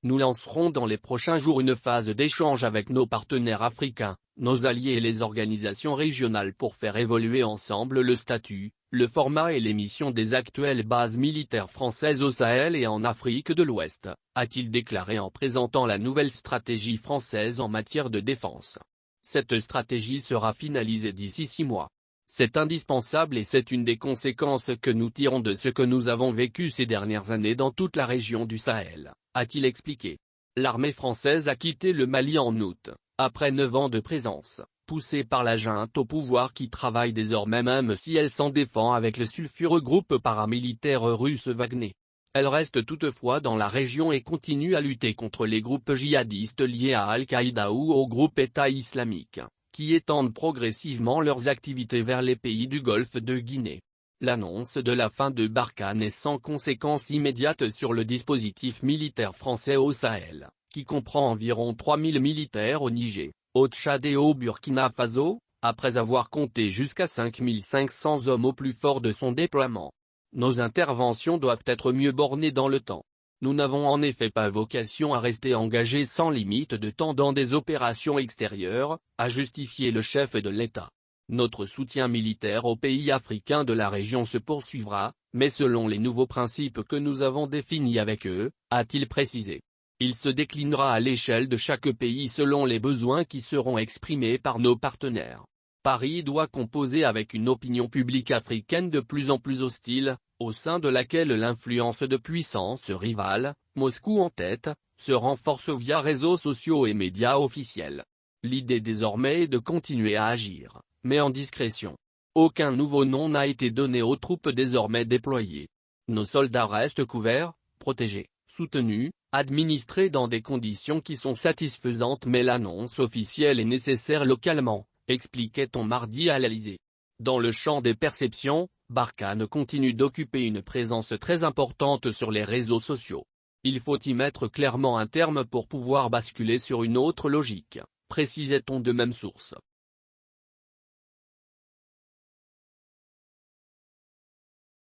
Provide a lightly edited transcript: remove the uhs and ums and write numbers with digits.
Nous lancerons dans les prochains jours une phase d'échange avec nos partenaires africains, nos alliés et les organisations régionales pour faire évoluer ensemble le statut, le format et les missions des actuelles bases militaires françaises au Sahel et en Afrique de l'Ouest, a-t-il déclaré en présentant la nouvelle stratégie française en matière de défense. Cette stratégie sera finalisée d'ici 6 mois. C'est indispensable et c'est une des conséquences que nous tirons de ce que nous avons vécu ces dernières années dans toute la région du Sahel, a-t-il expliqué. L'armée française a quitté le Mali en août, après 9 ans de présence, poussée par la junte au pouvoir qui travaille désormais même si elle s'en défend avec le sulfureux groupe paramilitaire russe Wagner. Elle reste toutefois dans la région et continue à lutter contre les groupes djihadistes liés à Al-Qaïda ou au groupe État islamique, qui étendent progressivement leurs activités vers les pays du Golfe de Guinée. L'annonce de la fin de Barkhane est sans conséquence immédiate sur le dispositif militaire français au Sahel, qui comprend environ 3000 militaires au Niger, au Tchad et au Burkina Faso, après avoir compté jusqu'à 5500 hommes au plus fort de son déploiement. Nos interventions doivent être mieux bornées dans le temps. Nous n'avons en effet pas vocation à rester engagés sans limite de temps dans des opérations extérieures, a justifié le chef de l'État. Notre soutien militaire aux pays africains de la région se poursuivra, mais selon les nouveaux principes que nous avons définis avec eux, a-t-il précisé. Il se déclinera à l'échelle de chaque pays selon les besoins qui seront exprimés par nos partenaires. Paris doit composer avec une opinion publique africaine de plus en plus hostile, au sein de laquelle l'influence de puissances rivales, Moscou en tête, se renforce via réseaux sociaux et médias officiels. L'idée désormais est de continuer à agir, mais en discrétion. Aucun nouveau nom n'a été donné aux troupes désormais déployées. Nos soldats restent couverts, protégés, soutenus, administrés dans des conditions qui sont satisfaisantes mais l'annonce officielle est nécessaire localement, expliquait-on mardi à l'Élysée. Dans le champ des perceptions, Barkhane continue d'occuper une présence très importante sur les réseaux sociaux. Il faut y mettre clairement un terme pour pouvoir basculer sur une autre logique, précisait-on de même source.